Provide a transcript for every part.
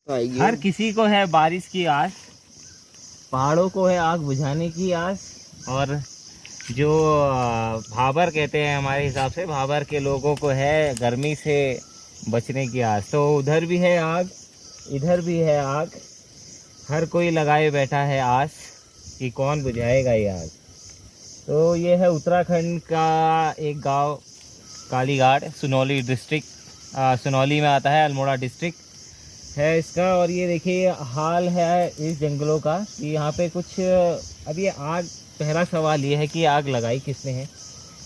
हर किसी को है बारिश की आस, पहाड़ों को है आग बुझाने की आस, और जो भाबर कहते हैं हमारे हिसाब से, भाबर के लोगों को है गर्मी से बचने की आस। तो उधर भी है आग, इधर भी है आग, हर कोई लगाए बैठा है आस कि कौन बुझाएगा ये आग। तो ये है उत्तराखंड का एक गांव कालीघाट, सुनौली डिस्ट्रिक्ट, सुनौली में आता है, अल्मोड़ा डिस्ट्रिक्ट है इसका। और ये देखिए हाल है इस जंगलों का कि यहाँ पे कुछ अब ये आग, पहला सवाल ये है कि आग लगाई किसने है।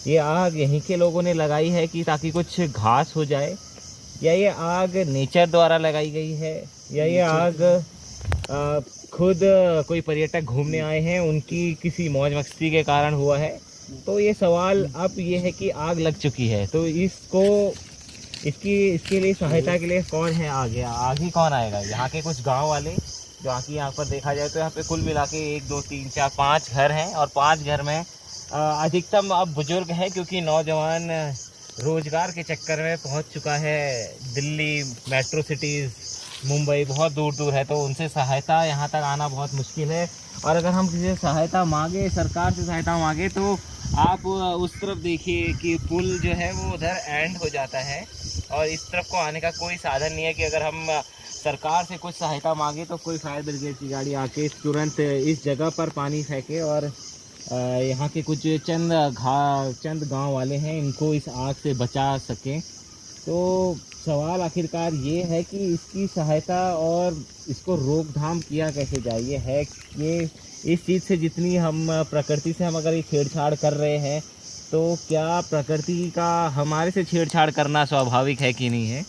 ये आग यहीं के लोगों ने लगाई है कि ताकि कुछ घास हो जाए, या ये आग नेचर द्वारा लगाई गई है, या ये आग खुद कोई पर्यटक घूमने आए हैं उनकी किसी मौज मस्ती के कारण हुआ है। तो ये सवाल अब ये है कि आग लग चुकी है तो इसके लिए सहायता के लिए कौन है आगे, आगे कौन आएगा। यहाँ के कुछ गांव वाले, जो आके यहाँ पर देखा जाए तो यहाँ पे कुल मिला के 1 2 3 4 5 घर हैं, और 5 घर में अधिकतम अब बुजुर्ग हैं, क्योंकि नौजवान रोजगार के चक्कर में पहुँच चुका है दिल्ली, मेट्रो सिटीज़, मुंबई बहुत दूर दूर है, तो उनसे सहायता यहाँ तक आना बहुत मुश्किल है। और अगर हम किसी से सहायता मांगे, सरकार से सहायता मांगे, तो आप उस तरफ देखिए कि पुल जो है वो उधर एंड हो जाता है, और इस तरफ को आने का कोई साधन नहीं है कि अगर हम सरकार से कुछ सहायता मांगे तो कोई फायर ब्रिगेड की गाड़ी आके तुरंत इस जगह पर पानी फेंके और यहाँ के कुछ चंद गांव वाले हैं इनको इस आग से बचा सकें। तो सवाल आखिरकार ये है कि इसकी सहायता और इसको रोकथाम किया कैसे जाए। ये है ये इस चीज़ से जितनी हम प्रकृति से हम अगर ये छेड़छाड़ कर रहे हैं, तो क्या प्रकृति का हमारे से छेड़छाड़ करना स्वाभाविक है कि नहीं है।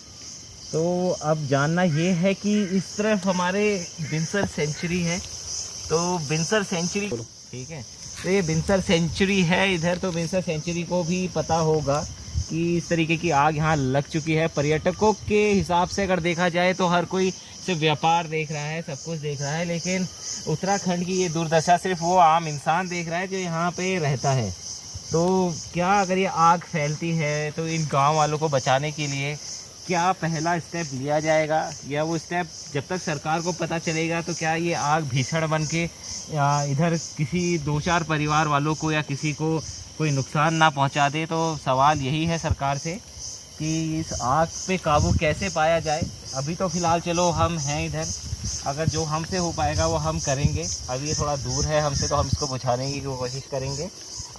तो अब जानना ये है कि इस तरफ हमारे बिनसर सेंचुरी है, तो बिनसर सेंचुरी, ठीक है, तो ये बिनसर सेंचुरी है इधर, तो बिनसर सेंचुरी को भी पता होगा कि इस तरीके की आग यहाँ लग चुकी है। पर्यटकों के हिसाब से अगर देखा जाए तो हर कोई सिर्फ व्यापार देख रहा है, सब कुछ देख रहा है, लेकिन उत्तराखंड की ये दुर्दशा सिर्फ वो आम इंसान देख रहा है जो यहाँ पे रहता है। तो क्या अगर ये आग फैलती है तो इन गांव वालों को बचाने के लिए क्या पहला स्टेप लिया जाएगा, या वो स्टेप जब तक सरकार को पता चलेगा तो क्या ये आग भीषण बन के इधर किसी 2-4 परिवार वालों को या किसी को कोई नुकसान ना पहुंचा दे। तो सवाल यही है सरकार से कि इस आग पे काबू कैसे पाया जाए। अभी तो फ़िलहाल चलो हम हैं इधर, अगर जो हमसे हो पाएगा वो हम करेंगे। अभी ये थोड़ा दूर है हमसे, तो हम इसको बुझाने की कोशिश करेंगे।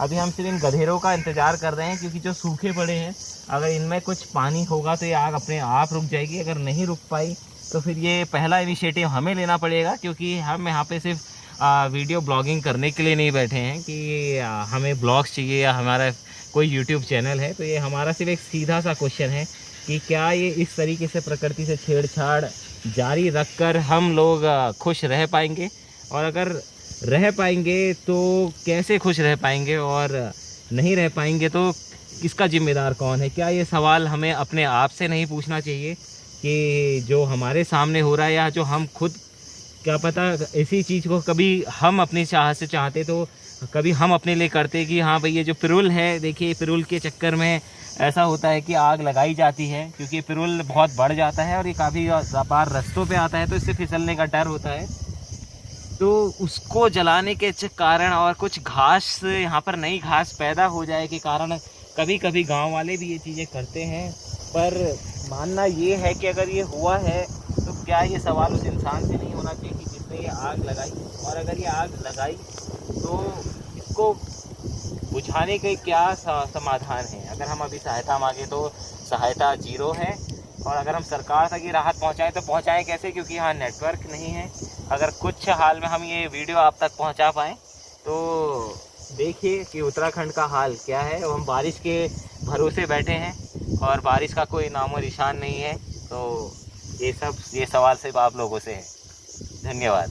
अभी हम सिर्फ इन गधेरों का इंतज़ार कर रहे हैं, क्योंकि जो सूखे पड़े हैं अगर इनमें कुछ पानी होगा तो ये आग अपने आप रुक जाएगी। अगर नहीं रुक पाई तो फिर ये पहला इनिशिएटिव हमें लेना पड़ेगा, क्योंकि हम यहाँ पे सिर्फ वीडियो ब्लॉगिंग करने के लिए नहीं बैठे हैं कि हमें ब्लॉग्स चाहिए या हमारा कोई यूट्यूब चैनल है। तो ये हमारा सिर्फ एक सीधा सा क्वेश्चन है कि क्या ये इस तरीके से प्रकृति से छेड़छाड़ जारी रखकर हम लोग खुश रह पाएंगे, और अगर रह पाएंगे तो कैसे खुश रह पाएंगे, और नहीं रह पाएंगे तो इसका जिम्मेदार कौन है। क्या ये सवाल हमें अपने आप से नहीं पूछना चाहिए कि जो हमारे सामने हो रहा है, या जो हम खुद, क्या पता इसी चीज़ को कभी हम अपनी चाह से चाहते तो कभी हम अपने लिए करते कि हाँ भाई ये जो पिरुल है, देखिए पिरुल के चक्कर में ऐसा होता है कि आग लगाई जाती है, क्योंकि पिरुल बहुत बढ़ जाता है और ये काफ़ी बार रास्तों पे आता है, तो इससे फिसलने का डर होता है। तो उसको जलाने के कारण और कुछ घास यहाँ पर नई घास पैदा हो जाए के कारण कभी कभी गांव वाले भी ये चीज़ें करते हैं। पर मानना ये है कि अगर ये हुआ है तो क्या ये सवाल उस इंसान से नहीं होना चाहिए कि जिसने ये आग लगाई, और अगर ये आग लगाई तो इसको बुझाने के क्या समाधान है। अगर हम अभी सहायता मांगे तो सहायता 0 है, और अगर हम सरकार तक ये राहत पहुंचाएं तो पहुंचाएं कैसे, क्योंकि यहाँ नेटवर्क नहीं है। अगर कुछ हाल में हम ये वीडियो आप तक पहुंचा पाएँ तो देखिए कि उत्तराखंड का हाल क्या है। हम बारिश के भरोसे बैठे हैं और बारिश का कोई नामो निशान नहीं है। तो ये सवाल सिर्फ आप लोगों से है। धन्यवाद।